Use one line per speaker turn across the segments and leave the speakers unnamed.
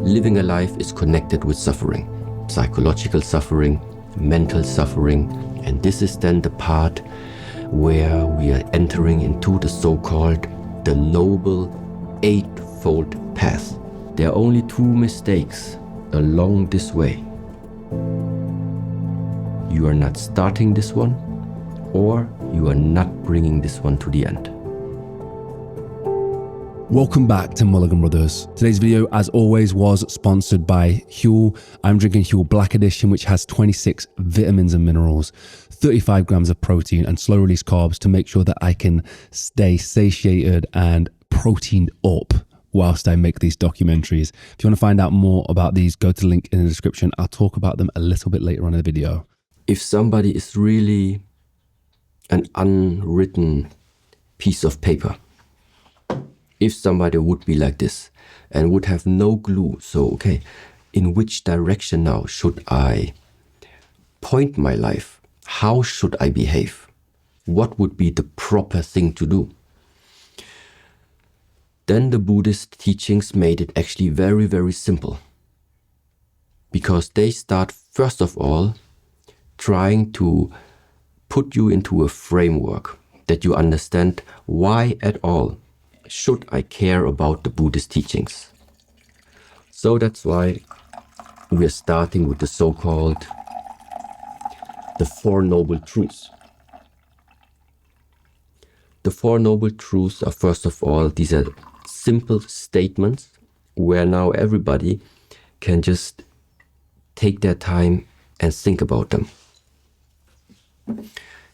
living a life is connected with suffering, psychological suffering, mental suffering, and this is then the part where we are entering into the so-called the Noble Eightfold Path. There are only two mistakes along this way. You are not starting this one, or you are not bringing this one to the end.
Welcome back to Mulligan Brothers. Today's video, as always, was sponsored by Huel. I'm drinking Huel Black Edition, which has 26 vitamins and minerals, 35 grams of protein and slow release carbs to make sure that I can stay satiated and proteined up whilst I make these documentaries. If you want to find out more about these, go to the link in the description. I'll talk about them a little bit later on in the video.
If somebody is really an unwritten piece of paper, if somebody would be like this and would have no clue, so okay, in which direction now should I point my life? How should I behave? What would be the proper thing to do? Then the Buddhist teachings made it actually very, very simple. Because they start, first of all, trying to put you into a framework that you understand why at all should I care about the Buddhist teachings. So that's why we are starting with the so-called the Four Noble Truths. The Four Noble Truths are, first of all, these are simple statements where now everybody can just take their time and think about them.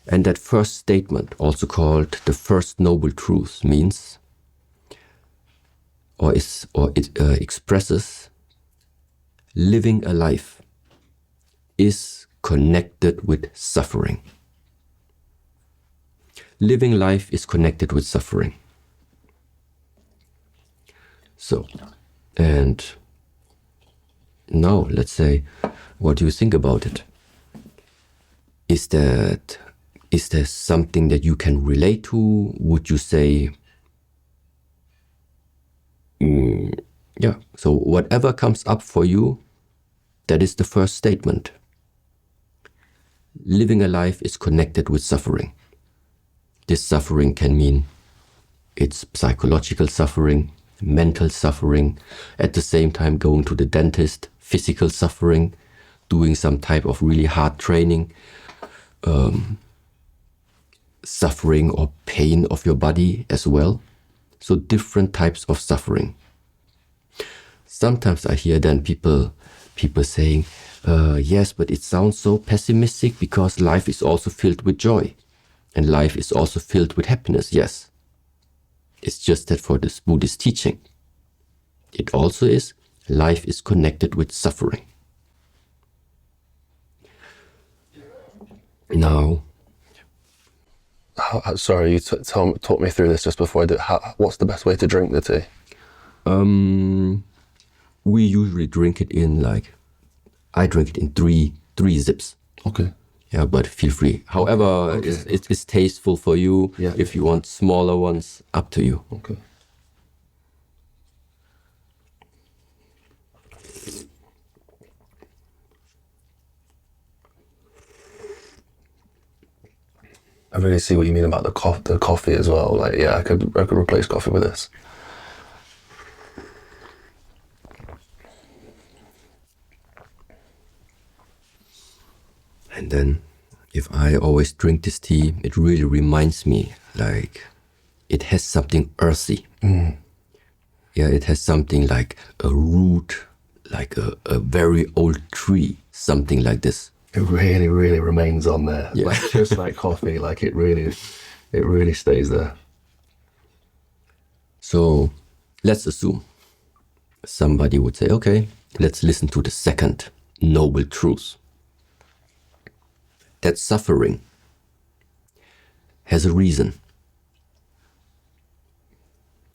And that first statement, also called the First Noble Truth, means it expresses living a life is connected with suffering. Living life is connected with suffering. So, and now let's say, what do you think about it? Is there something that you can relate to? Would you say, yeah, so whatever comes up for you, that is the first statement. Living a life is connected with suffering. This suffering can mean it's psychological suffering, mental suffering, at the same time going to the dentist, physical suffering, doing some type of really hard training, suffering or pain of your body as well. So different types of suffering. Sometimes I hear then people saying, yes, but it sounds so pessimistic because life is also filled with joy and life is also filled with happiness. Yes, it's just that for this Buddhist teaching, it also is, life is connected with suffering. Now,
sorry, you talked me through this just before I did. What's the best way to drink the tea?
We usually drink it in I drink it in three zips.
Okay.
Yeah, but feel free. However, okay. It's tasteful for you. Yeah. If you want smaller ones, up to you.
Okay. I really see what you mean about the coffee as well. Like, yeah, I could replace coffee with this.
And then, if I always drink this tea, it really reminds me, like, it has something earthy. Mm. Yeah, it has something like a root, like a very old tree, something like this.
It really, really remains on there. Yeah. Like, just like coffee, like it really stays there.
So let's assume somebody would say, okay, let's listen to the second noble truth. That suffering has a reason.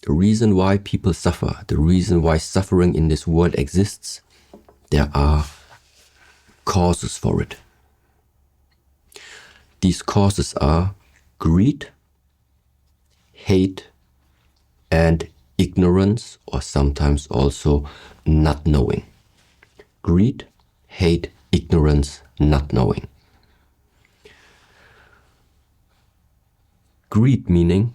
The reason why people suffer, the reason why suffering in this world exists, there are causes for it. These causes are greed, hate, and ignorance, or sometimes also not knowing. Greed, hate, ignorance, not knowing. Greed meaning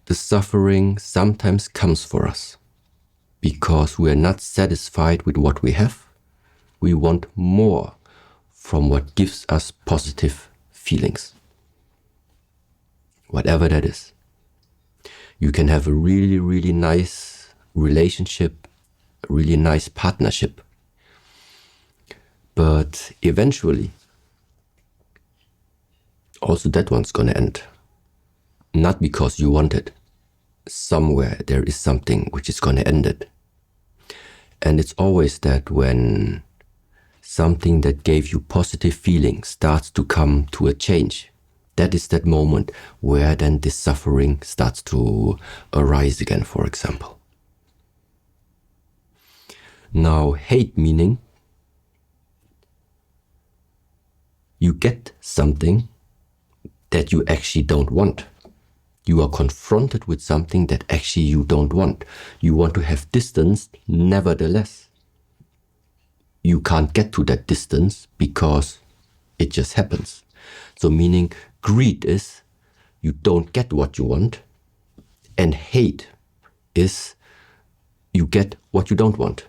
the suffering sometimes comes for us because we are not satisfied with what we have. We want more from what gives us positive feelings. Whatever that is. You can have a really, really nice relationship, a really nice partnership. But eventually, also that one's gonna end. Not because you want it. Somewhere there is something which is gonna end it. And it's always that when something that gave you positive feelings starts to come to a change, that is that moment where then this suffering starts to arise again, for example. Now, hate meaning you get something that you actually don't want. You are confronted with something that actually you don't want. You want to have distance, nevertheless. You can't get to that distance because it just happens. So meaning greed is you don't get what you want, and hate is you get what you don't want.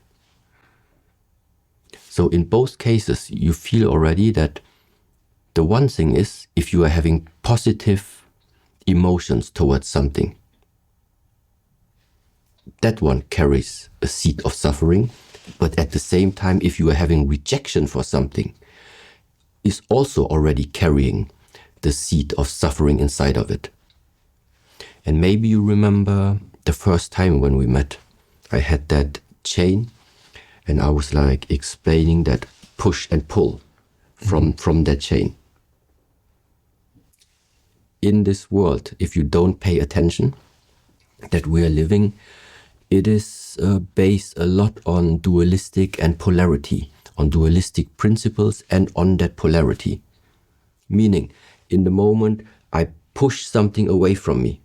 So in both cases, you feel already that the one thing is if you are having positive emotions towards something, that one carries a seed of suffering. But at the same time, if you are having rejection for something, is also already carrying the seed of suffering inside of it. And maybe you remember the first time when we met, I had that chain and I was like explaining that push and pull from that chain. In this world, if you don't pay attention that we are living, it is based a lot on dualistic and polarity, on dualistic principles and on that polarity. Meaning, in the moment I push something away from me,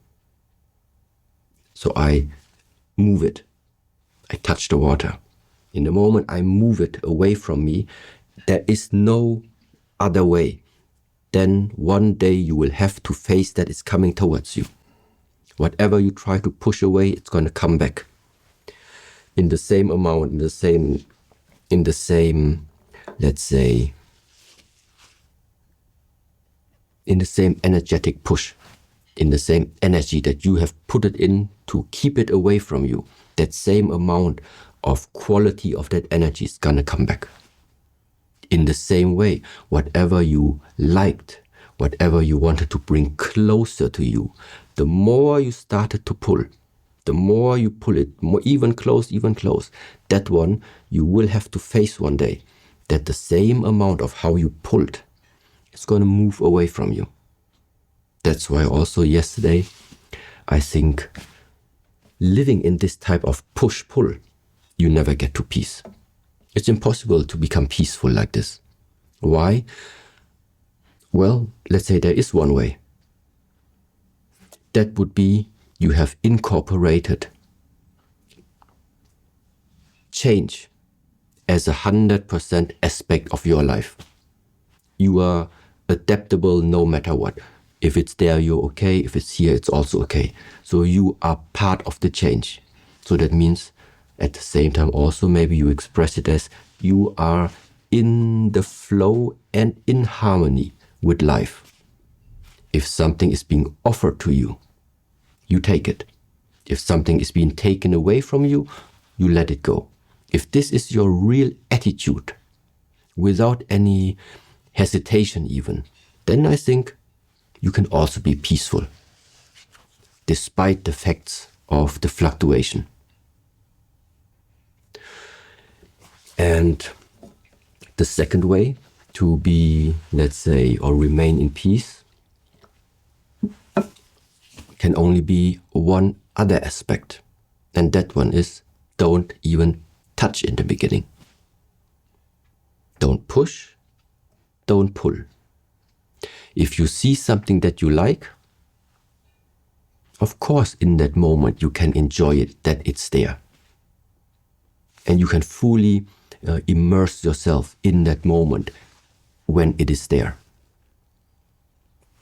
so I move it, I touch the water. In the moment I move it away from me, there is no other way. Then one day you will have to face that it's coming towards you. Whatever you try to push away, it's going to come back. In the same amount, in the same, let's say, in the same energetic push, in the same energy that you have put it in to keep it away from you, that same amount of quality of that energy is gonna come back. In the same way, whatever you liked, whatever you wanted to bring closer to you, the more you started to pull, the more you pull it, more even close, that one you will have to face one day, that the same amount of how you pulled is going to move away from you. That's why also yesterday, I think living in this type of push-pull, you never get to peace. It's impossible to become peaceful like this. Why? Well, let's say there is one way. That would be you have incorporated change as 100% aspect of your life. You are adaptable no matter what. If it's there, you're okay. If it's here, it's also okay. So you are part of the change. So that means at the same time also maybe you express it as you are in the flow and in harmony with life. If something is being offered to you, you take it. If something is being taken away from you, you let it go. If this is your real attitude, without any hesitation even, then I think you can also be peaceful, despite the facts of the fluctuation. And the second way to be, let's say, or remain in peace can only be one other aspect. And that one is don't even touch in the beginning. Don't push, don't pull. If you see something that you like, of course, in that moment, you can enjoy it, that it's there. And you can fully immerse yourself in that moment when it is there.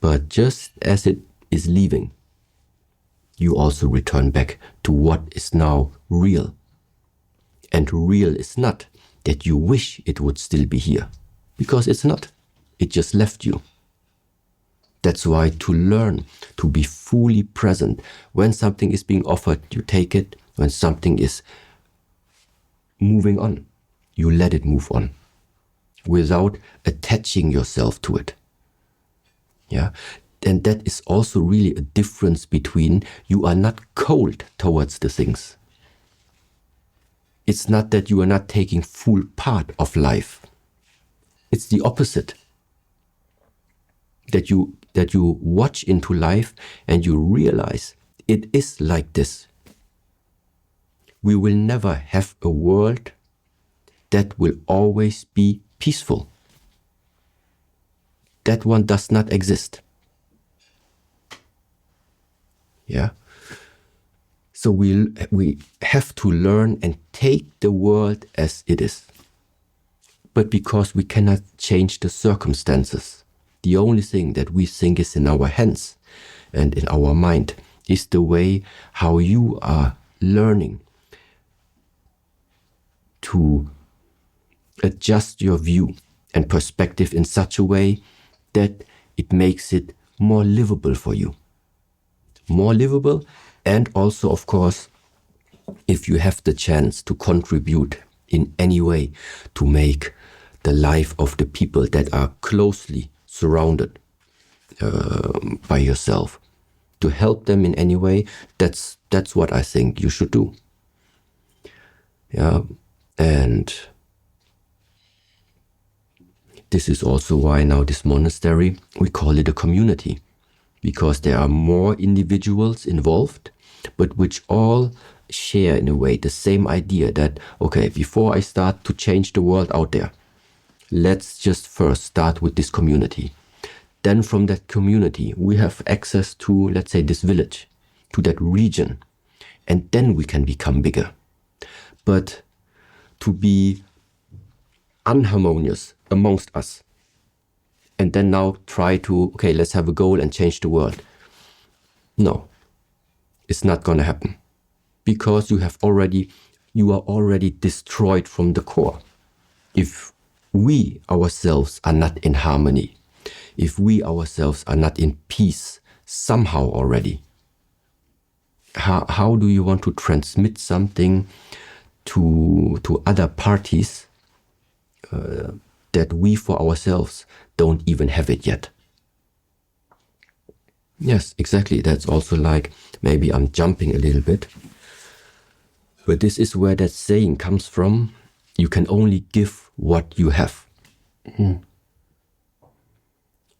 But just as it is leaving, you also return back to what is now real. And real is not that you wish it would still be here, because it's not. It just left you. That's why to learn to be fully present, when something is being offered, you take it. When something is moving on, you let it move on without attaching yourself to it. Yeah. And that is also really a difference between you are not cold towards the things. It's not that you are not taking full part of life. It's the opposite. That you watch into life and you realize it is like this. We will never have a world that will always be peaceful. That one does not exist. Yeah. So we have to learn and take the world as it is. But because we cannot change the circumstances, the only thing that we think is in our hands and in our mind is the way how you are learning to adjust your view and perspective in such a way that it makes it more livable for you. More livable, and also, of course, if you have the chance to contribute in any way to make the life of the people that are closely surrounded by yourself, to help them in any way, that's what I think you should do. Yeah, and this is also why now this monastery, we call it a community, because there are more individuals involved, but which all share in a way the same idea that, okay, before I start to change the world out there, let's just first start with this community. Then from that community, we have access to, let's say, this village, to that region, and then we can become bigger. But to be unharmonious amongst us, and then now try to, okay, let's have a goal and change the world. No, it's not going to happen, because you are already destroyed from the core. If we ourselves are not in harmony, if we ourselves are not in peace somehow already, how do you want to transmit something to other parties that we for ourselves don't even have it yet? Yes, exactly. That's also like, maybe I'm jumping a little bit, but this is where that saying comes from. You can only give what you have.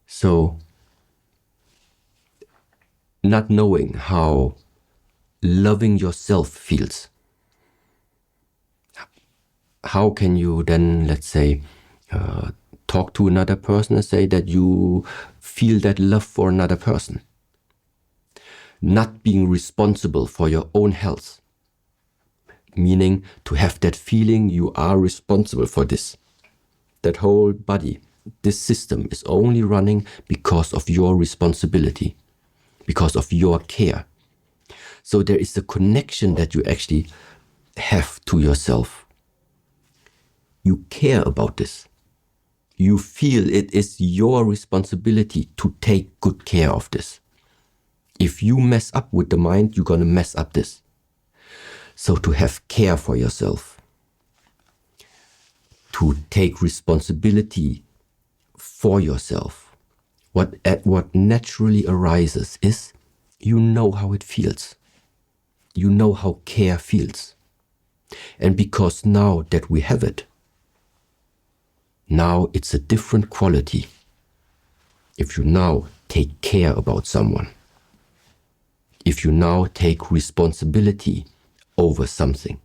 So, not knowing how loving yourself feels, how can you then, let's say, talk to another person and say that you feel that love for another person? Not being responsible for your own health, meaning to have that feeling you are responsible for this. That whole body, this system is only running because of your responsibility, because of your care. So there is a connection that you actually have to yourself. You care about this. You feel it is your responsibility to take good care of this. If you mess up with the mind, you're going to mess up this. So to have care for yourself, to take responsibility for yourself, what naturally arises is you know how it feels. You know how care feels. And because now that we have it, now it's a different quality. If you now take care about someone, if you now take responsibility over something.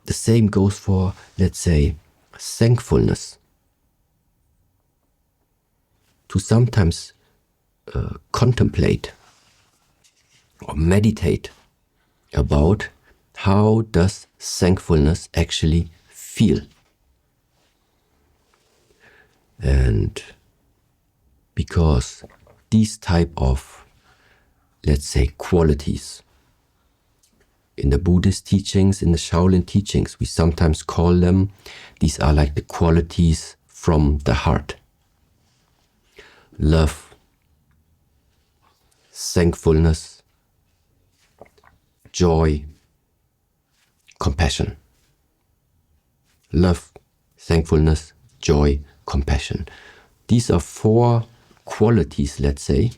The same goes for, let's say, thankfulness. To sometimes contemplate or meditate about how does thankfulness actually feel. And because these type of, let's say, qualities in the Buddhist teachings, in the Shaolin teachings, we sometimes call them, these are like the qualities from the heart. Love, thankfulness, joy, compassion. Love, thankfulness, joy, compassion. These are 4 qualities, let's say,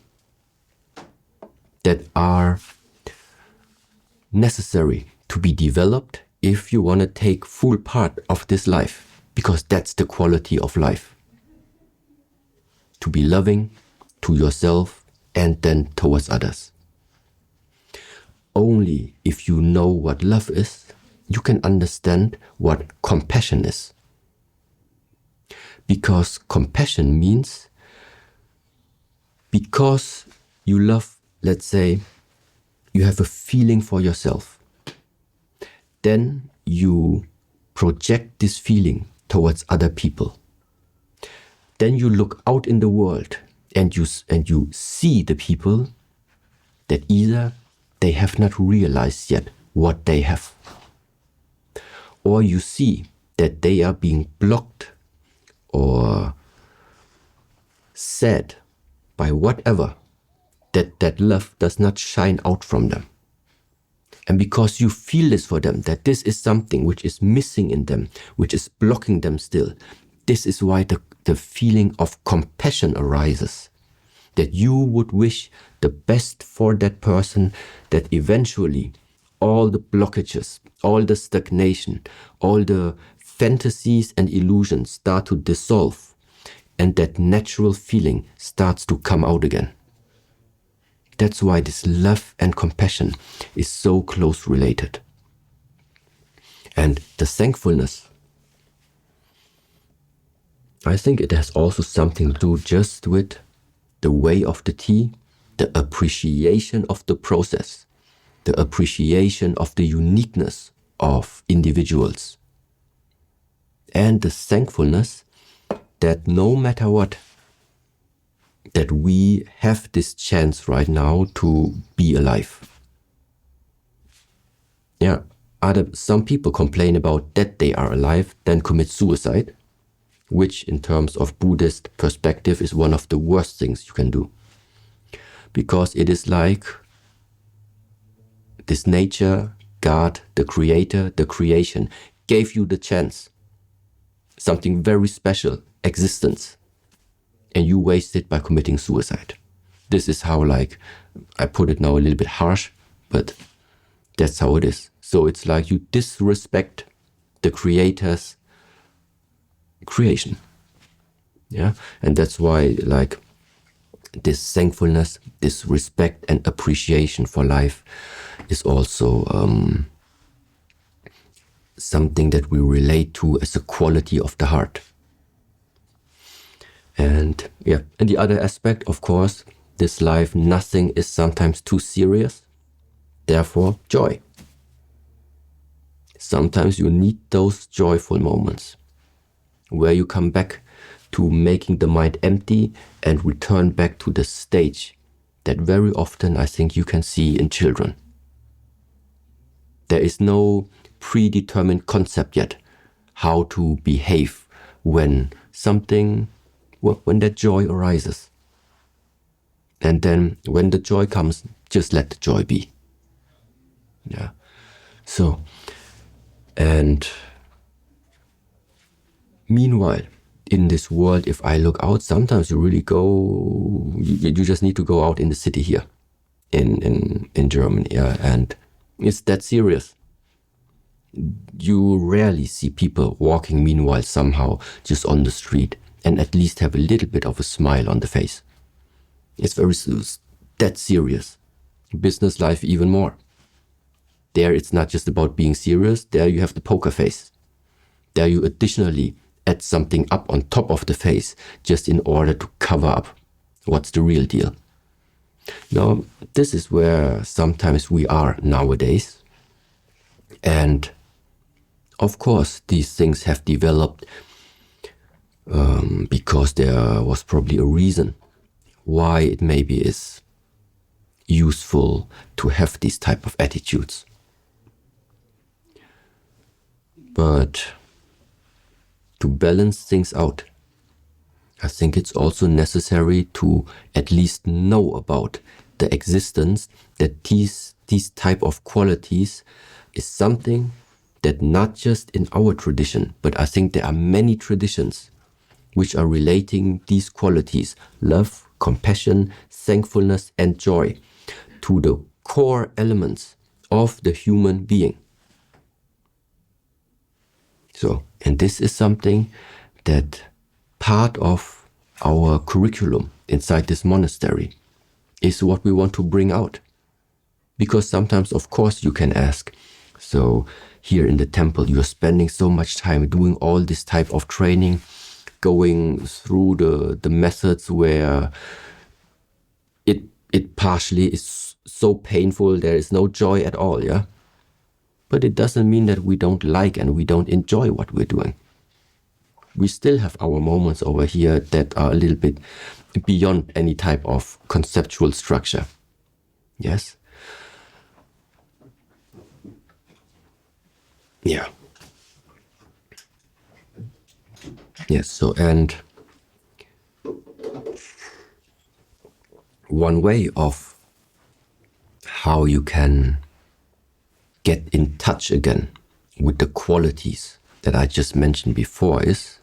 that are necessary to be developed if you want to take full part of this life, because that's the quality of life. To be loving to yourself and then towards others. Only if you know what love is, you can understand what compassion is. Because compassion means, because you love, let's say, you have a feeling for yourself, then you project this feeling towards other people. Then you look out in the world and you see the people that either they have not realized yet what they have, or you see that they are being blocked or sad by whatever, that love does not shine out from them. And because you feel this for them, that this is something which is missing in them, which is blocking them still, this is why the feeling of compassion arises. That you would wish the best for that person, that eventually all the blockages, all the stagnation, all the fantasies and illusions start to dissolve, and that natural feeling starts to come out again. That's why this love and compassion is so close related. And the thankfulness, I think it has also something to do just with the way of the tea, the appreciation of the process, the appreciation of the uniqueness of individuals, and the thankfulness that no matter what, that we have this chance right now to be alive. Yeah, some people complain about that they are alive, then commit suicide, which in terms of Buddhist perspective is one of the worst things you can do. Because it is like this nature, God, the creator, the creation, gave you the chance, something very special, existence, and you waste it by committing suicide. This is how, like, I put it now a little bit harsh, but that's how it is. So it's like you disrespect the creator's creation. Yeah, and that's why, like, this thankfulness, this respect and appreciation for life is also something that we relate to as a quality of the heart. And yeah, and the other aspect, of course, this life, nothing is sometimes too serious. Therefore, joy. Sometimes you need those joyful moments where you come back to making the mind empty and return back to the stage that very often I think you can see in children. There is no predetermined concept yet how to behave when that joy arises. And then when the joy comes, just let the joy be. Yeah. So, and meanwhile, in this world, if I look out, sometimes you really you just need to go out in the city here in Germany, yeah, and it's that serious. You rarely see people walking meanwhile somehow just on the street and at least have a little bit of a smile on the face. It's that serious. Business life even more. There it's not just about being serious, there you have the poker face. There you additionally add something up on top of the face just in order to cover up what's the real deal. Now, this is where sometimes we are nowadays. And of course, these things have developed because there was probably a reason why it maybe is useful to have these type of attitudes. But to balance things out, I think it's also necessary to at least know about the existence that these type of qualities is something that not just in our tradition, but I think there are many traditions which are relating these qualities, love, compassion, thankfulness, and joy, to the core elements of the human being. So, and this is something that part of our curriculum inside this monastery is what we want to bring out. Because sometimes, of course, you can ask, so here in the temple, you're spending so much time doing all this type of training, going through the methods where it partially is so painful, there is no joy at all, yeah? But it doesn't mean that we don't like and we don't enjoy what we're doing. We still have our moments over here that are a little bit beyond any type of conceptual structure. Yes? Yeah. Yes, so and one way of how you can get in touch again with the qualities that I just mentioned before is,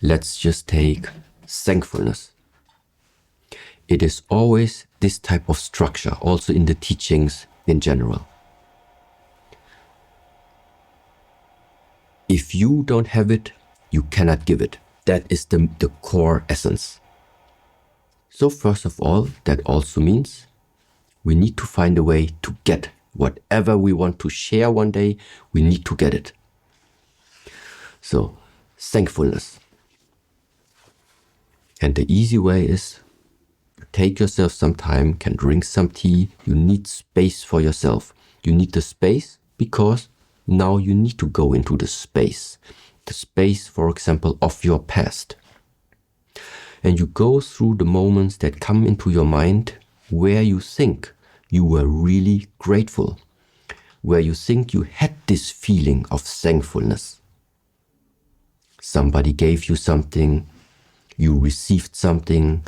let's just take thankfulness. It is always this type of structure, also in the teachings in general. If you don't have it, you cannot give it. That is the core essence. So first of all, that also means we need to find a way to get whatever we want to share one day, we need to get it. So, thankfulness. And the easy way is take yourself some time, can drink some tea. You need space for yourself. You need the space because now you need to go into the space. The space, for example, of your past. And you go through the moments that come into your mind where you think you were really grateful, where you think you had this feeling of thankfulness. Somebody gave you something, you received something,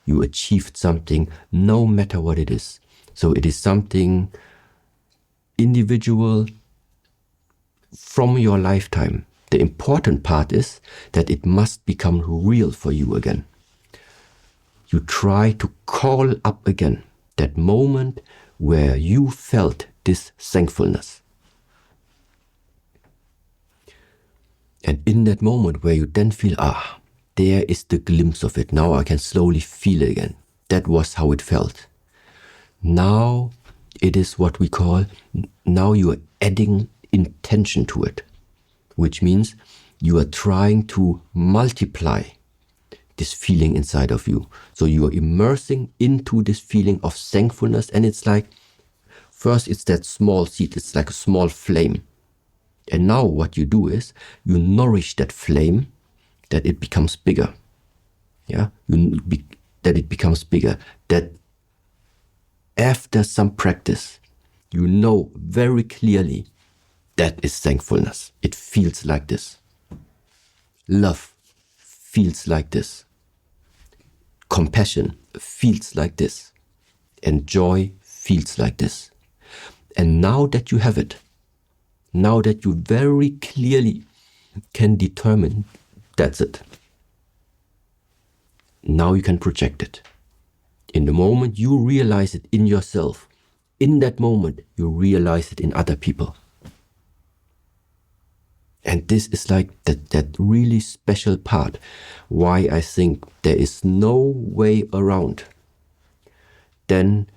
you achieved something, no matter what it is. So it is something individual from your lifetime. The important part is that it must become real for you again. You try to call up again that moment where you felt this thankfulness. And in that moment where you then feel, there is the glimpse of it. Now I can slowly feel it again. That was how it felt. Now it is what we call, now you are adding intention to it, which means you are trying to multiply this feeling inside of you. So you are immersing into this feeling of thankfulness, and it's like, first it's that small seed, it's like a small flame. And now what you do is, you nourish that flame, that it becomes bigger. Yeah, that it becomes bigger. That after some practice, you know very clearly that is thankfulness. It feels like this. Love feels like this. Compassion feels like this. And joy feels like this. And now that you have it, now that you very clearly can determine that's it, now you can project it. In the moment you realize it in yourself, in that moment you realize it in other people. And this is like that really special part, why I think there is no way around than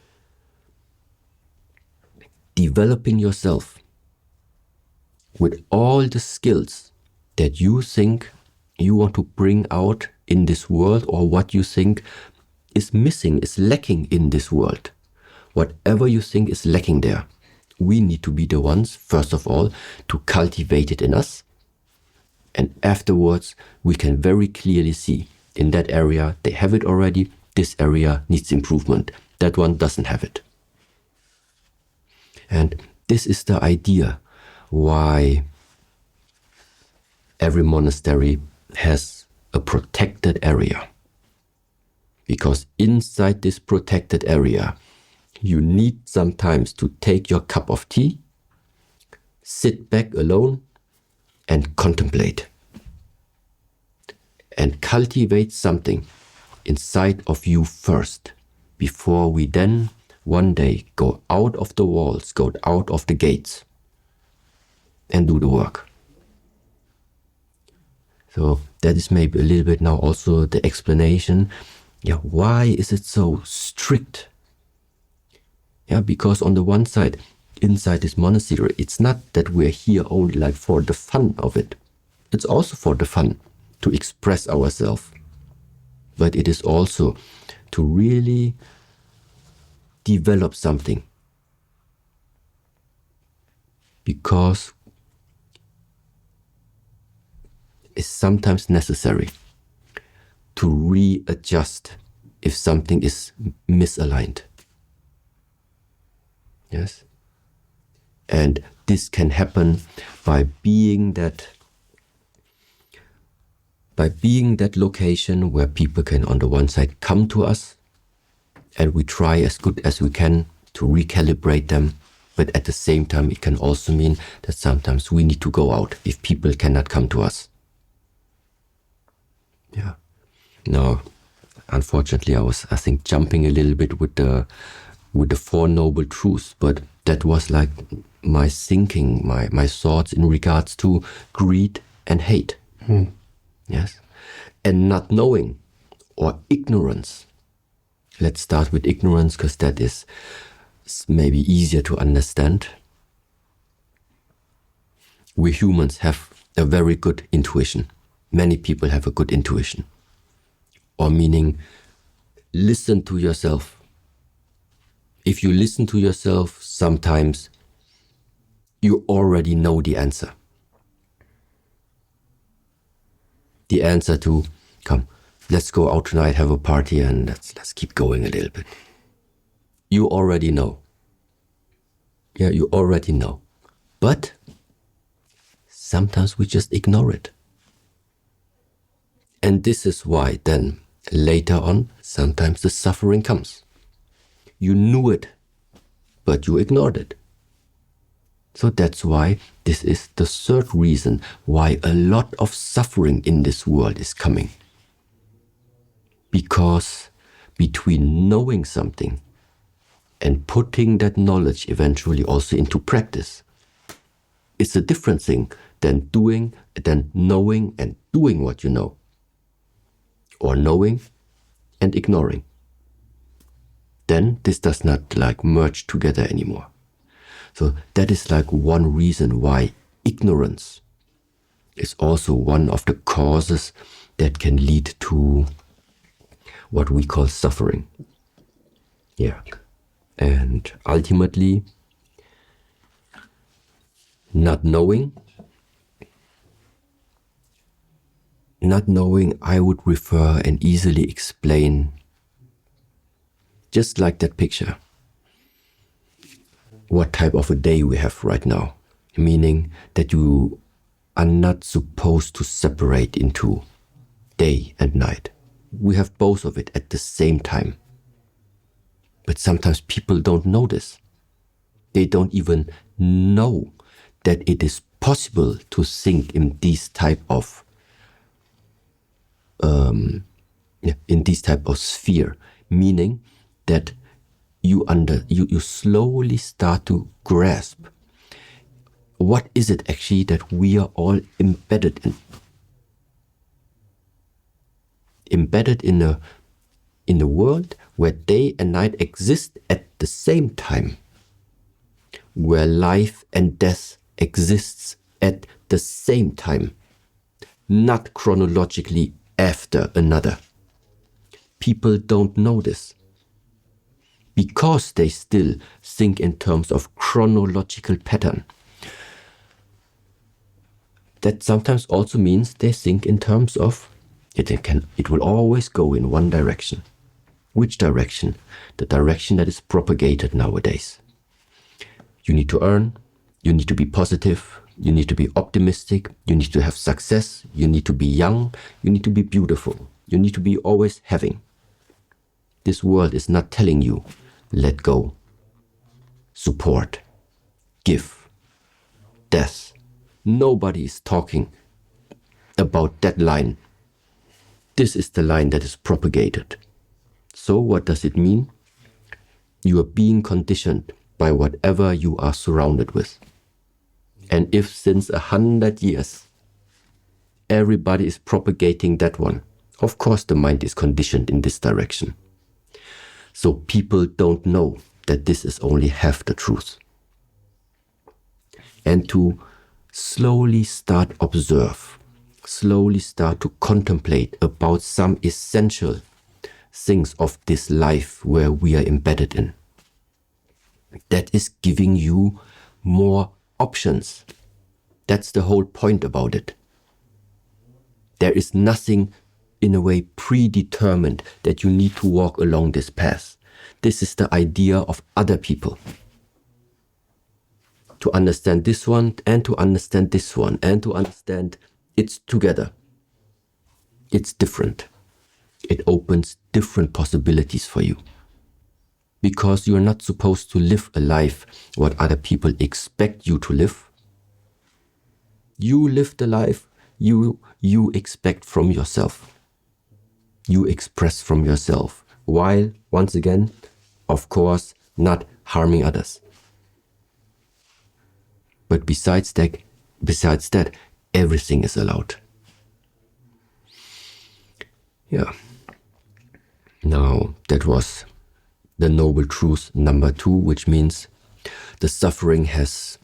developing yourself with all the skills that you think you want to bring out in this world, or what you think is missing, is lacking in this world, whatever you think is lacking there, we need to be the ones, first of all, to cultivate it in us. And afterwards, we can very clearly see in that area, they have it already, this area needs improvement. That one doesn't have it. And this is the idea why every monastery has a protected area. Because inside this protected area, you need sometimes to take your cup of tea, sit back alone, and contemplate. And cultivate something inside of you first, before we then one day go out of the walls, go out of the gates, and do the work. So that is maybe a little bit now also the explanation. Yeah, why is it so strict? Yeah, because on the one side, inside this monastery, it's not that we're here only like for the fun of it. It's also for the fun to express ourselves. But it is also to really develop something. Because it's sometimes necessary to readjust if something is misaligned. Yes? And this can happen by being that location where people can, on the one side, come to us, and we try as good as we can to recalibrate them. But at the same time, it can also mean that sometimes we need to go out if people cannot come to us. Yeah. Now, unfortunately, I think, jumping a little bit with the Four Noble Truths, but that was like my thinking, my thoughts in regards to greed and hate. Yes. And not knowing or ignorance. Let's start with ignorance, because that is maybe easier to understand. We humans have a very good intuition. Many people have a good intuition. Or meaning, listen to yourself. If you listen to yourself, sometimes you already know the answer. The answer to, come, let's go out tonight, have a party, and let's keep going a little bit. You already know. Yeah, you already know. But sometimes we just ignore it. And this is why then later on, sometimes the suffering comes. You knew it, but you ignored it. So that's why this is the third reason why a lot of suffering in this world is coming. Because between knowing something and putting that knowledge eventually also into practice, it's a different thing than knowing and doing what you know, or knowing and ignoring. Then this does not like merge together anymore. So that is like one reason why ignorance is also one of the causes that can lead to what we call suffering. Yeah. And ultimately, not knowing, I would refer and easily explain just like that picture. What type of a day we have right now, meaning that you are not supposed to separate into day and night. We have both of it at the same time. But sometimes people don't know this. They don't even know that it is possible to think in these type of sphere, meaning that you slowly start to grasp what is it actually that we are all embedded in. Embedded in a world where day and night exist at the same time, where life and death exists at the same time, not chronologically after another. people don't know this. Because they still think in terms of chronological pattern. That sometimes also means they think in terms of it will always go in one direction. Which direction? The direction that is propagated nowadays. You need to earn, you need to be positive, you need to be optimistic, you need to have success, you need to be young, you need to be beautiful, you need to be always having. This world is not telling you, let go, support, give, death. Nobody is talking about that line. This is the line that is propagated. So what does it mean? You are being conditioned by whatever you are surrounded with. And if since 100 years everybody is propagating that one, of course the mind is conditioned in this direction. So people don't know that this is only half the truth. And to slowly start observe, slowly start to contemplate about some essential things of this life where we are embedded in. That is giving you more options. That's the whole point about it. There is nothing in a way predetermined that you need to walk along this path. This is the idea of other people. To understand this one and to understand this one and to understand it's together. It's different. It opens different possibilities for you. Because you are not supposed to live a life what other people expect you to live. You live the life you expect from yourself. You express from yourself, while, once again, of course, not harming others. But besides that, everything is allowed. Yeah. Now, that was the noble truth number 2, which means the suffering has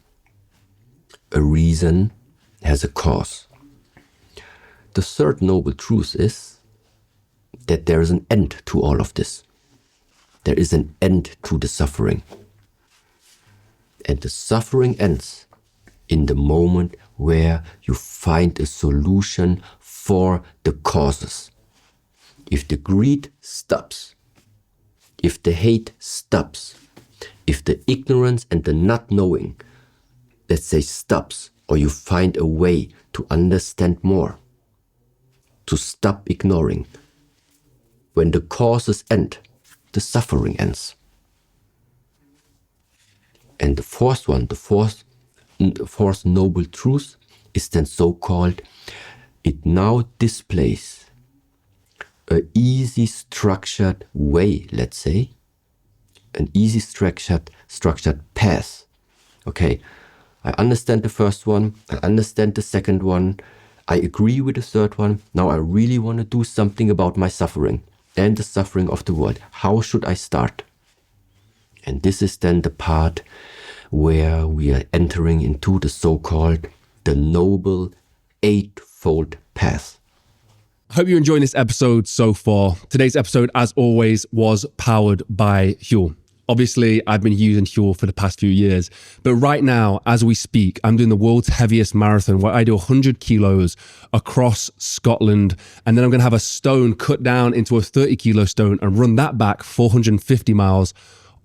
a reason, has a cause. The third noble truth is that there is an end to all of this. There is an end to the suffering. And the suffering ends in the moment where you find a solution for the causes. If the greed stops, if the hate stops, if the ignorance and the not knowing, let's say, stops, or you find a way to understand more, to stop ignoring, when the causes end, the suffering ends. And the fourth one, the fourth noble truth is then so-called, it now displays an easy structured way, let's say, an easy structured path. Okay, I understand the first one, I understand the second one, I agree with the third one, now I really want to do something about my suffering and the suffering of the world. How should I start? And this is then the part where we are entering into the so-called the noble eightfold path.
I hope you're enjoying this episode so far. Today's episode, as always, was powered by Huel. Obviously, I've been using Huel for the past few years, but right now, as we speak, I'm doing the world's heaviest marathon where I do 100 kilos across Scotland, and then I'm going to have a stone cut down into a 30 kilo stone and run that back 450 miles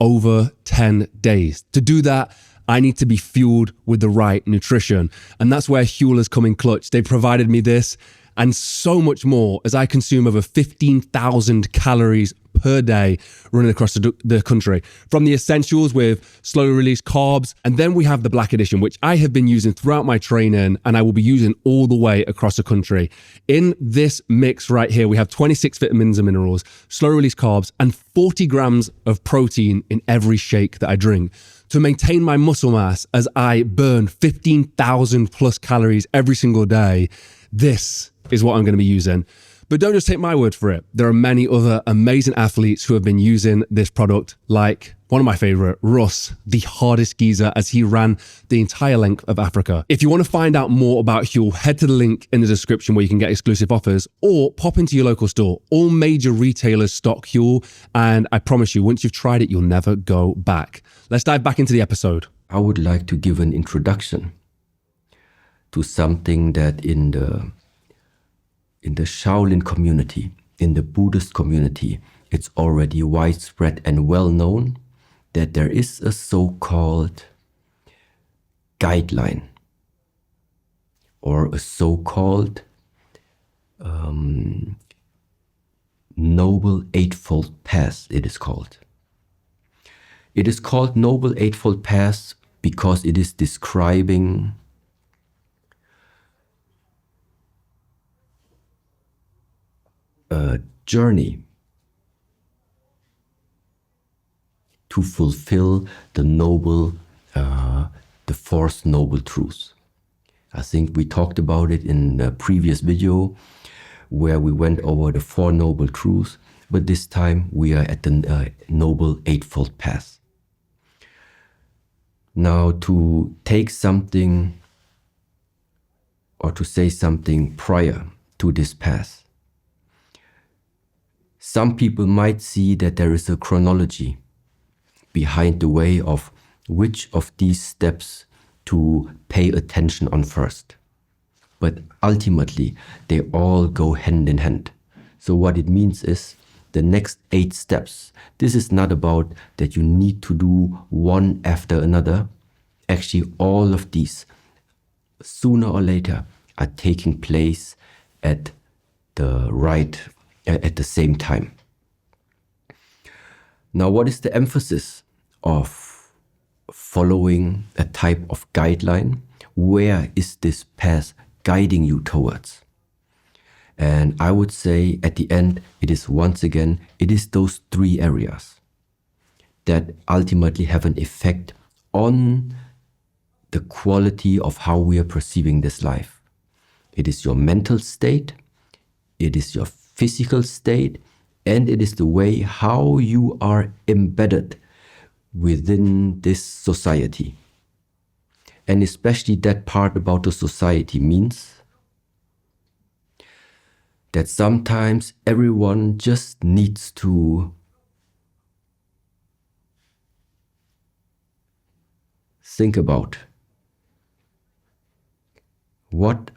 over 10 days. To do that, I need to be fueled with the right nutrition, and that's where Huel has come in clutch. They provided me this and so much more as I consume over 15,000 calories per day running across the country. From the essentials with slow release carbs, and then we have the Black Edition, which I have been using throughout my training and I will be using all the way across the country. In this mix right here, we have 26 vitamins and minerals, slow release carbs, and 40 grams of protein in every shake that I drink to maintain my muscle mass as I burn 15,000 plus calories every single day. This is what I'm going to be using. But don't just take my word for it. There are many other amazing athletes who have been using this product, like one of my favorite, Russ, the hardest geezer, as he ran the entire length of Africa. If you want to find out more about Huel, head to the link in the description where you can get exclusive offers, or pop into your local store. All major retailers stock Huel, and I promise you, once you've tried it, you'll never go back. Let's dive back into the episode.
I would like to give an introduction to something that in the Shaolin community, in the Buddhist community, it's already widespread and well known that there is a so-called guideline or a so-called Noble Eightfold Path, it is called. It is called Noble Eightfold Path because it is describing a journey to fulfill the fourth noble truth. I think we talked about it in a previous video where we went over the four noble truths, but this time we are at the Noble Eightfold Path. Now, to take something or to say something prior to this path, some people might see that there is a chronology behind the way of which of these steps to pay attention on first. But ultimately, they all go hand in hand. So what it means is the next 8 steps. This is not about that you need to do one after another. Actually, all of these, sooner or later, are taking place at the same time. Now, what is the emphasis of following a type of guideline? Where is this path guiding you towards? And I would say at the end, it is once again, it is those 3 areas that ultimately have an effect on the quality of how we are perceiving this life. It is your mental state, it is your physical state, and it is the way how you are embedded within this society. And especially that part about the society means that sometimes everyone just needs to think about what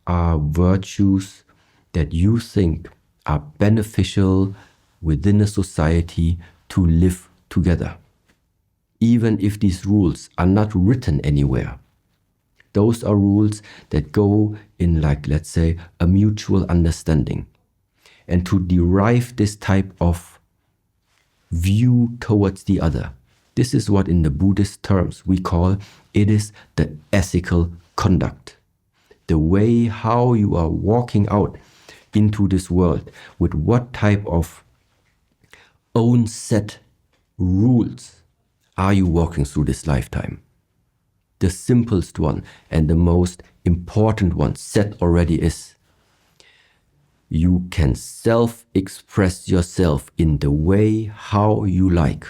are virtues that you think are beneficial within a society to live together. Even if these rules are not written anywhere. Those are rules that go in, like, let's say, a mutual understanding. And to derive this type of view towards the other, this is what in the Buddhist terms we call it is the ethical conduct. The way how you are walking out into this world with what type of own set rules are you walking through this lifetime. The simplest one and the most important one set already is you can self-express yourself in the way how you like,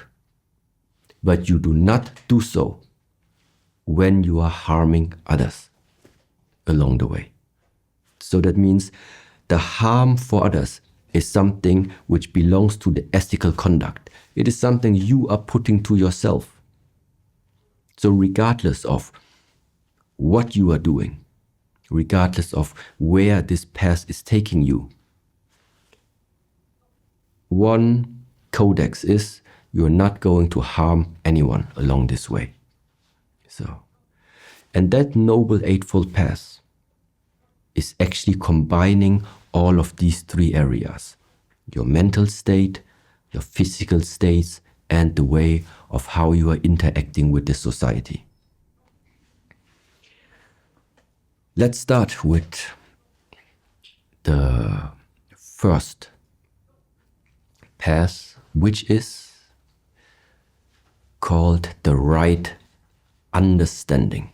but you do not do so when you are harming others along the way. So that means the harm for others is something which belongs to the ethical conduct. It is something you are putting to yourself. So regardless of what you are doing, regardless of where this path is taking you, one codex is you're not going to harm anyone along this way. And that Noble Eightfold Path is actually combining all of these 3 areas. Your mental state, your physical states, and the way of how you are interacting with the society. Let's start with the first path, which is called the right understanding.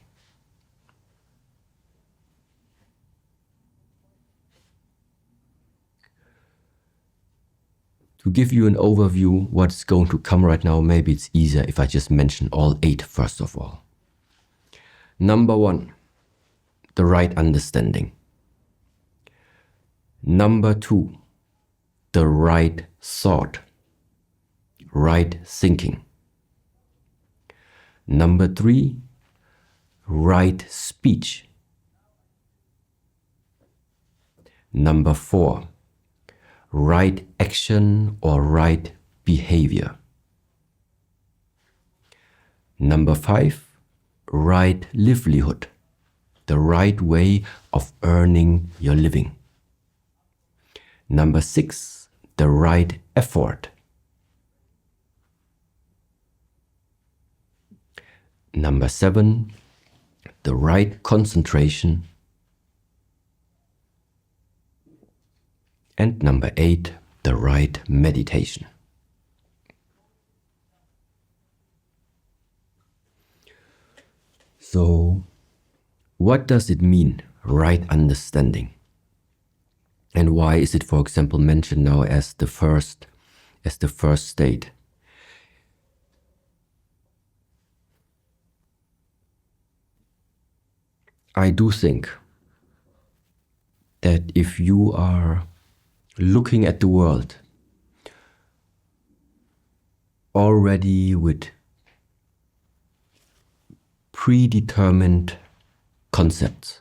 To give you an overview what's going to come right now, maybe it's easier if I just mention all 8 first of all. Number 1, the right understanding. Number 2, the right thought, right thinking. Number 3, right speech. Number 4, right action or right behavior. Number 5, right livelihood, the right way of earning your living. Number 6, the right effort. Number 7, the right concentration. And number 8, the right meditation. So, what does it mean, right understanding? And why is it, for example, mentioned now as the first state? I do think that if you are looking at the world already with predetermined concepts,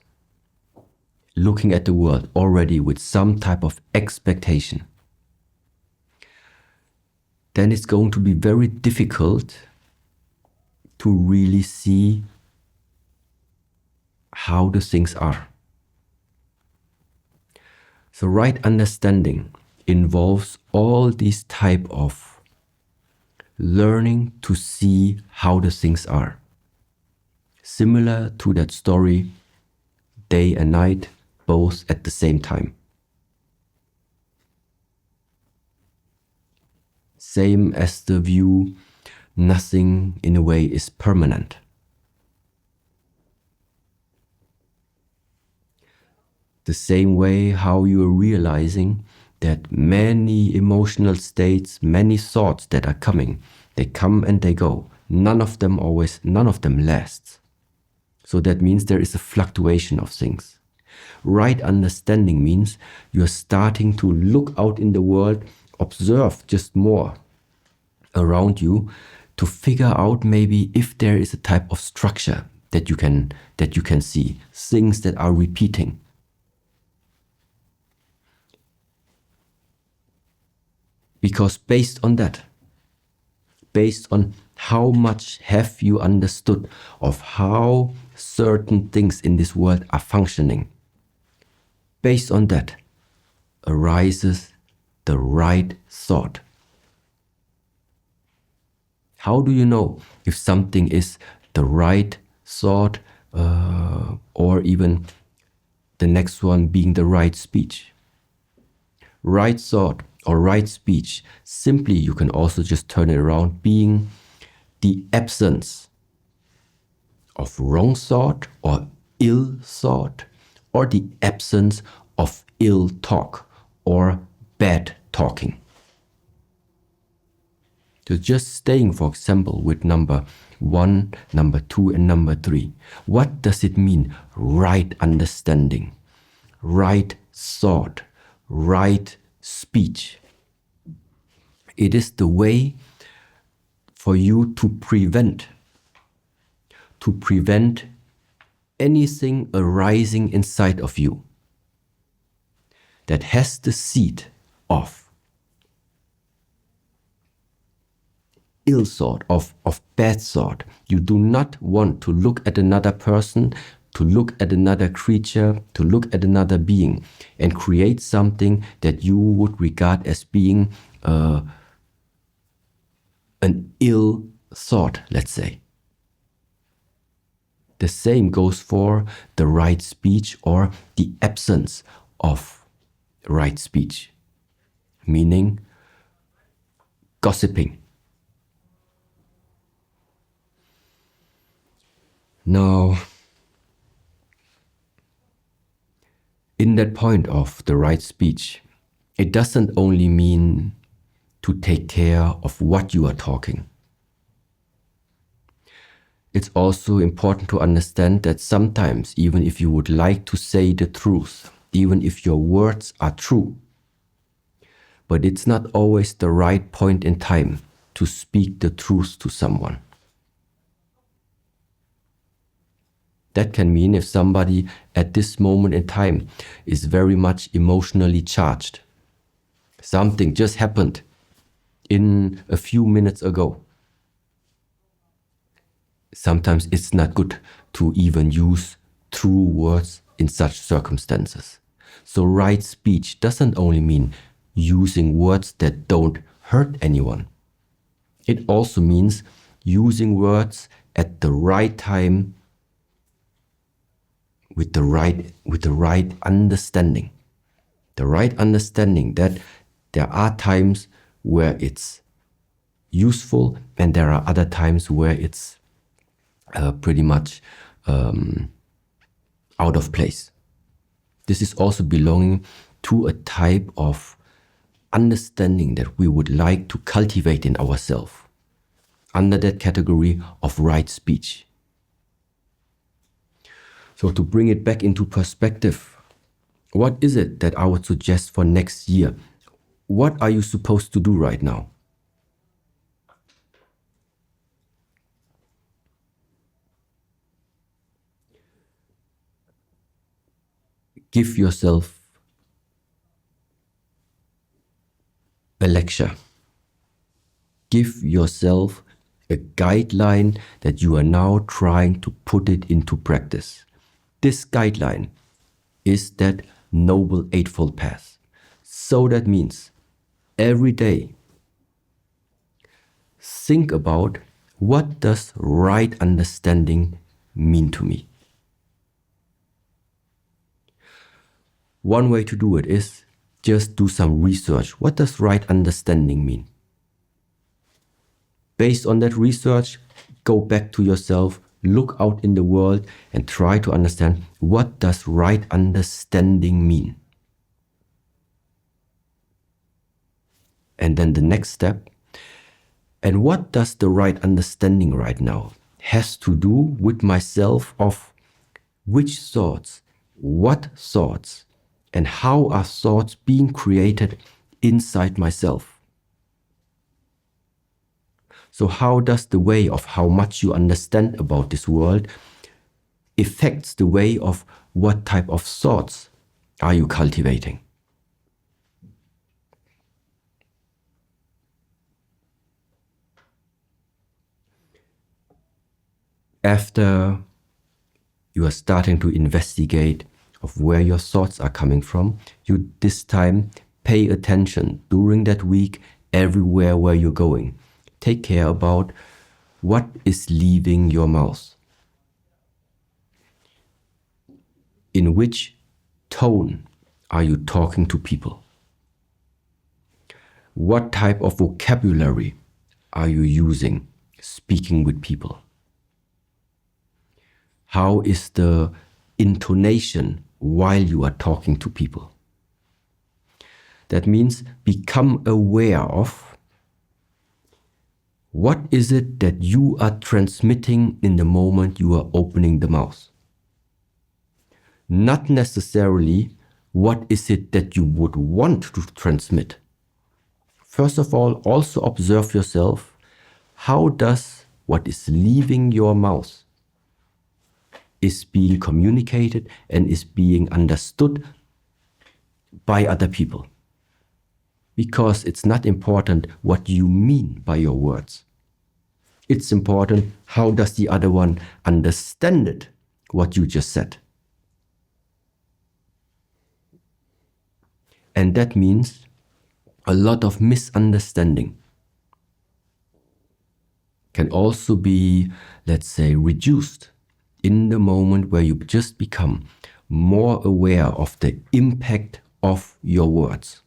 looking at the world already with some type of expectation, then it's going to be very difficult to really see how the things are. So right understanding involves all these type of learning to see how the things are. Similar to that story, day and night, both at the same time. Same as the view, nothing in a way is permanent. The same way how you are realizing that many emotional states, many thoughts that are coming, they come and they go. None of them lasts. So that means there is a fluctuation of things. Right understanding means you're starting to look out in the world, observe just more around you to figure out maybe if there is a type of structure that you can see, things that are repeating. Because based on that, based on how much have you understood of how certain things in this world are functioning, based on that arises the right thought. How do you know if something is the right thought or even the next one being the right speech? Right thought or right speech, simply you can also just turn it around, being the absence of wrong thought or ill thought, or the absence of ill talk or bad talking. So just staying, for example, with number 1, number 2, and number 3. What does it mean? Right understanding, right thought, right speech. It is the way for you to prevent anything arising inside of you that has the seed of ill thought, of bad thought. You do not want to look at another person, to look at another creature, to look at another being and create something that you would regard as being an ill thought, let's say. The same goes for the right speech or the absence of right speech, meaning gossiping. Now, in that point of the right speech, it doesn't only mean to take care of what you are talking. It's also important to understand that sometimes, even if you would like to say the truth, even if your words are true, but it's not always the right point in time to speak the truth to someone. That can mean if somebody at this moment in time is very much emotionally charged. Something just happened in a few minutes ago. Sometimes it's not good to even use true words in such circumstances. So right speech doesn't only mean using words that don't hurt anyone. It also means using words at the right time with the right understanding. The right understanding that there are times where it's useful and there are other times where it's pretty much out of place. This is also belonging to a type of understanding that we would like to cultivate in ourselves, under that category of right speech. So to bring it back into perspective, what is it that I would suggest for next year? What are you supposed to do right now? Give yourself a lecture. Give yourself a guideline that you are now trying to put it into practice. This guideline is that Noble Eightfold Path. So that means every day think about what does right understanding mean to me. One way to do it is just do some research. What does right understanding mean? Based on that research, go back to yourself, look out in the world and try to understand what does right understanding mean. And then the next step, and what does the right understanding right now has to do with myself of which thoughts, what thoughts, and how are thoughts being created inside myself? So how does the way of how much you understand about this world affects the way of what type of thoughts are you cultivating? After you are starting to investigate of where your thoughts are coming from, you this time pay attention during that week everywhere where you're going. Take care about what is leaving your mouth. In which tone are you talking to people? What type of vocabulary are you using speaking with people? How is the intonation while you are talking to people? That means become aware of what is it that you are transmitting in the moment you are opening the mouth. Not necessarily what is it that you would want to transmit. First of all, also observe yourself. How does what is leaving your mouth is being communicated and is being understood by other people? Because it's not important what you mean by your words. It's important how does the other one understand it, what you just said. And that means a lot of misunderstanding can also be, let's say, reduced in the moment where you just become more aware of the impact of your words.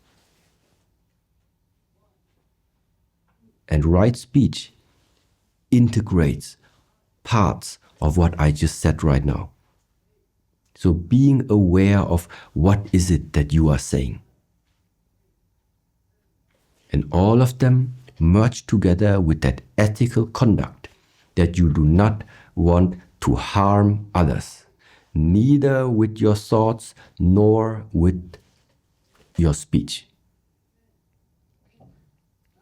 And right speech integrates parts of what I just said right now. So being aware of what is it that you are saying. And all of them merge together with that ethical conduct that you do not want to harm others, neither with your thoughts nor with your speech.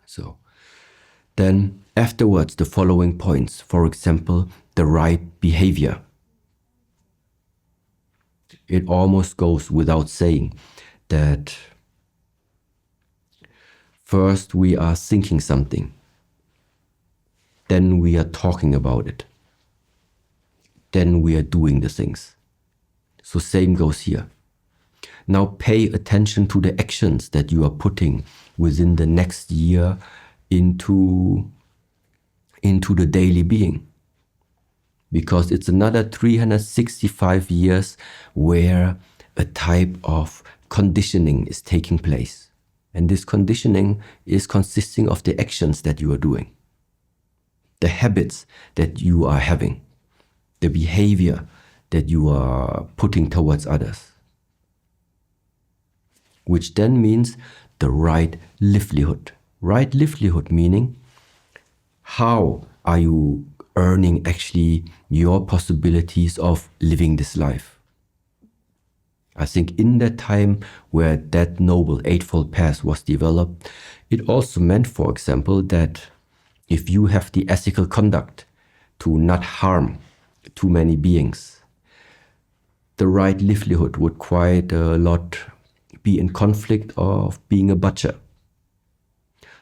So then afterwards, the following points, for example, the right behavior. It almost goes without saying that first we are thinking something, then we are talking about it, then we are doing the things. So same goes here. Now pay attention to the actions that you are putting within the next year into the daily being. Because it's another 365 years where a type of conditioning is taking place. And this conditioning is consisting of the actions that you are doing, the habits that you are having, the behavior that you are putting towards others. Which then means the right livelihood. Right livelihood meaning how are you earning actually your possibilities of living this life. I think in that time where that noble eightfold path was developed, it also meant, for example, that if you have the ethical conduct to not harm too many beings, the right livelihood would quite a lot be in conflict of being a butcher.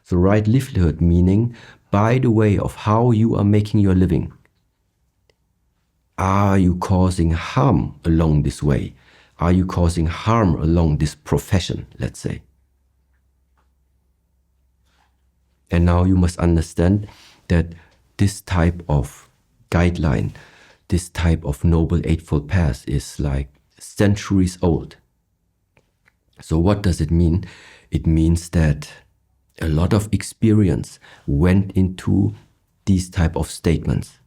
The right livelihood meaning, by the way of how you are making your living, are you causing harm along this way? Are you causing harm along this profession, let's say? And now you must understand that this type of guideline, this type of noble eightfold path is like centuries old. So what does it mean? It means that a lot of experience went into these type of statements.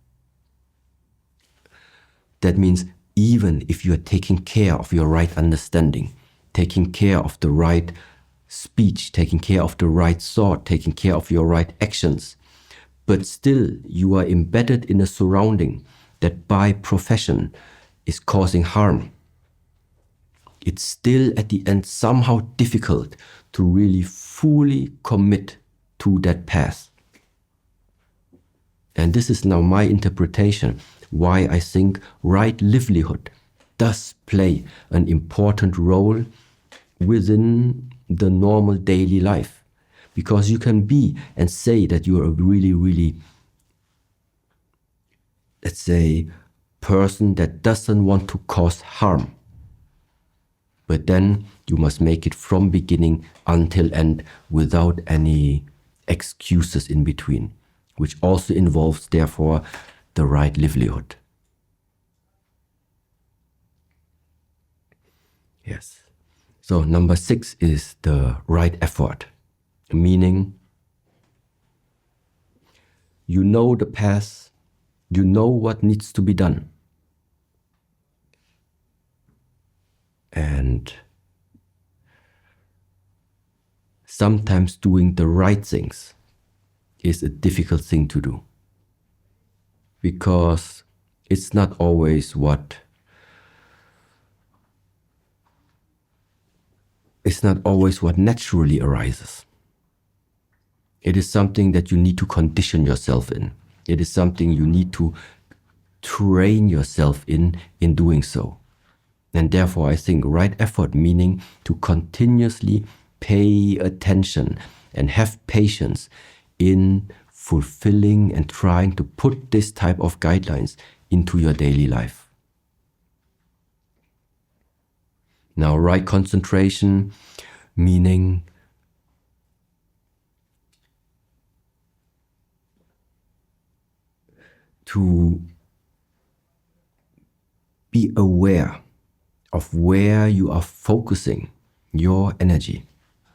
That means even if you are taking care of your right understanding, taking care of the right speech, taking care of the right thought, taking care of your right actions, but still you are embedded in a surrounding that by profession is causing harm, it's still at the end somehow difficult to really fully commit to that path. And this is now my interpretation why I think right livelihood does play an important role within the normal daily life. Because you can be and say that you're a really, really, let's say, person that doesn't want to cause harm. But then you must make it from beginning until end without any excuses in between, which also involves, therefore, the right livelihood. Yes. So number 6 is the right effort, meaning you know the path, you know what needs to be done. And sometimes doing the right things is a difficult thing to do. Because it's not always what naturally arises. It is something that you need to condition yourself in. It is something you need to train yourself in doing so. And therefore I think right effort meaning to continuously pay attention and have patience in fulfilling and trying to put this type of guidelines into your daily life. Now, right concentration, meaning to be aware of where you are focusing your energy,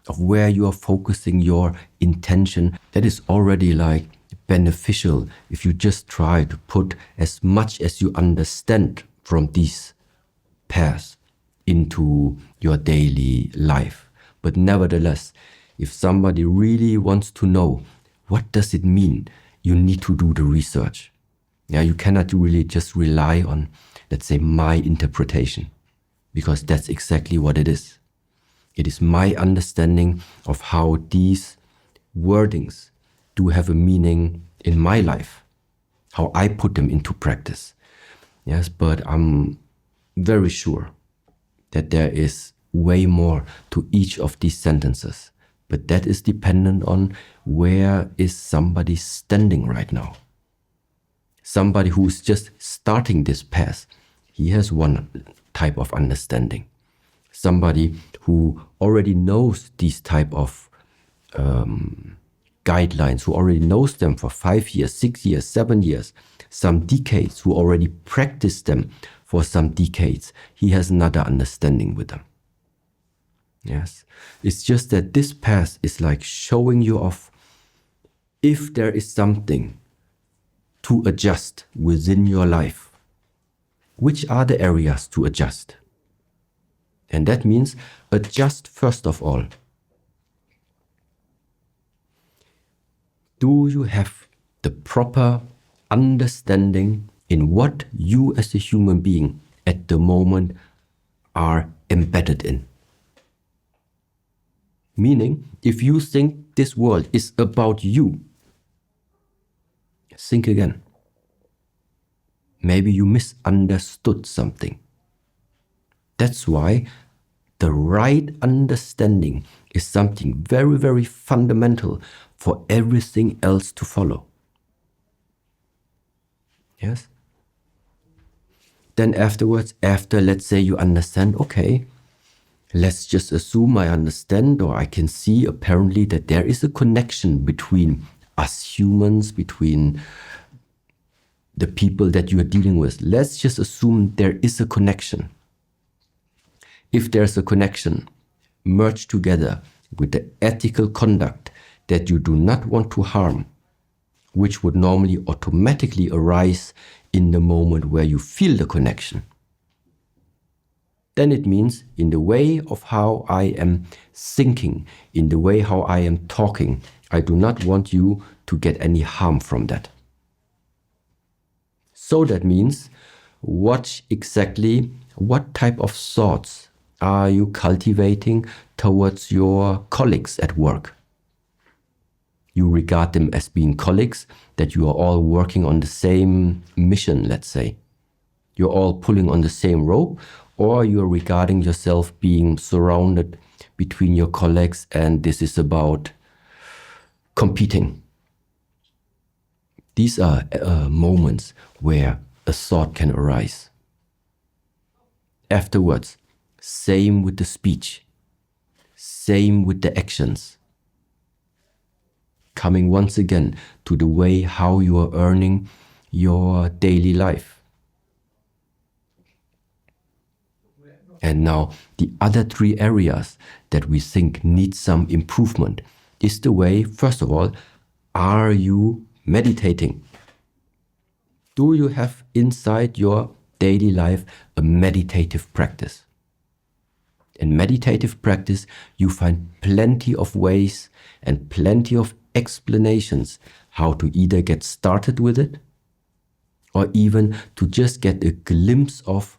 of where you are focusing your intention. That is already like beneficial if you just try to put as much as you understand from these paths into your daily life. But nevertheless, if somebody really wants to know what does it mean, you need to do the research. Yeah, you cannot really just rely on, let's say, my interpretation, because that's exactly what it is. It is my understanding of how these wordings do have a meaning in my life, how I put them into practice. Yes, but I'm very sure that there is way more to each of these sentences. But that is dependent on where is somebody standing right now. Somebody who's just starting this path, he has one type of understanding. Somebody who already knows these type of guidelines, who already knows them for 5 years, 6 years, 7 years, some decades, who already practiced them for some decades, he has another understanding with them. Yes, it's just that this path is like showing you off if there is something to adjust within your life, which are the areas to adjust. And that means adjust first of all. Do you have the proper understanding in what you as a human being at the moment are embedded in? Meaning, if you think this world is about you, think again. Maybe you misunderstood something. That's why the right understanding is something very, very fundamental for everything else to follow. Yes? Then afterwards, after let's say you understand, okay, let's just assume I understand, or I can see apparently that there is a connection between us humans, between the people that you are dealing with. Let's just assume there is a connection. If there's a connection, merge together with the ethical conduct that you do not want to harm, which would normally automatically arise in the moment where you feel the connection. Then it means in the way of how I am thinking, in the way how I am talking, I do not want you to get any harm from that. So that means watch exactly what type of thoughts are you cultivating towards your colleagues at work. You regard them as being colleagues, that you are all working on the same mission, let's say. You're all pulling on the same rope, or you're regarding yourself being surrounded between your colleagues and this is about competing. These are moments where a thought can arise. Afterwards, same with the speech, same with the actions. Coming once again to the way how you are earning your daily life. And now the other 3 areas that we think need some improvement is the way, first of all, are you meditating? Do you have inside your daily life a meditative practice? In meditative practice, you find plenty of ways and plenty of explanations how to either get started with it or even to just get a glimpse of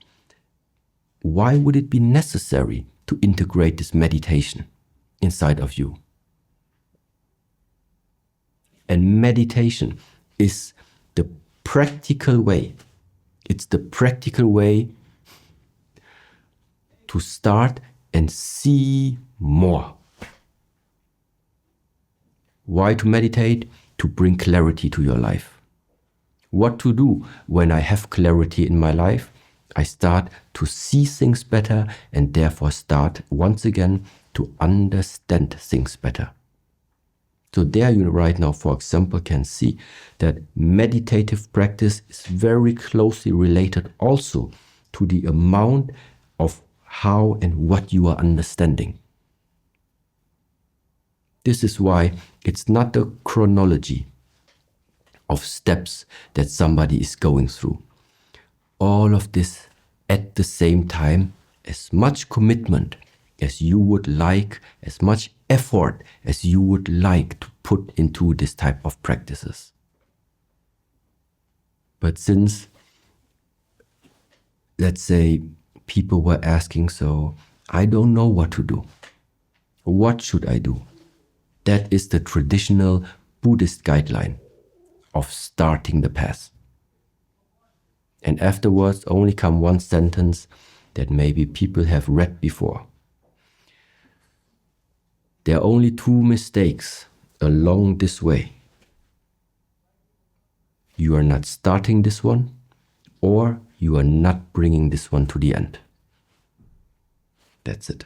why would it be necessary to integrate this meditation inside of you. And meditation is the practical way. It's the practical way to start and see more. Why to meditate? To bring clarity to your life. What to do when I have clarity in my life? I start to see things better and therefore start once again to understand things better. So there you right now, for example, can see that meditative practice is very closely related also to the amount of how and what you are understanding. This is why it's not a chronology of steps that somebody is going through. All of this at the same time, as much commitment as you would like, as much effort as you would like to put into this type of practices. But since, let's say, people were asking, so I don't know what to do. What should I do? That is the traditional Buddhist guideline of starting the path. And afterwards only come one sentence that maybe people have read before. There are only two mistakes along this way. You are not starting this one, or you are not bringing this one to the end. That's it.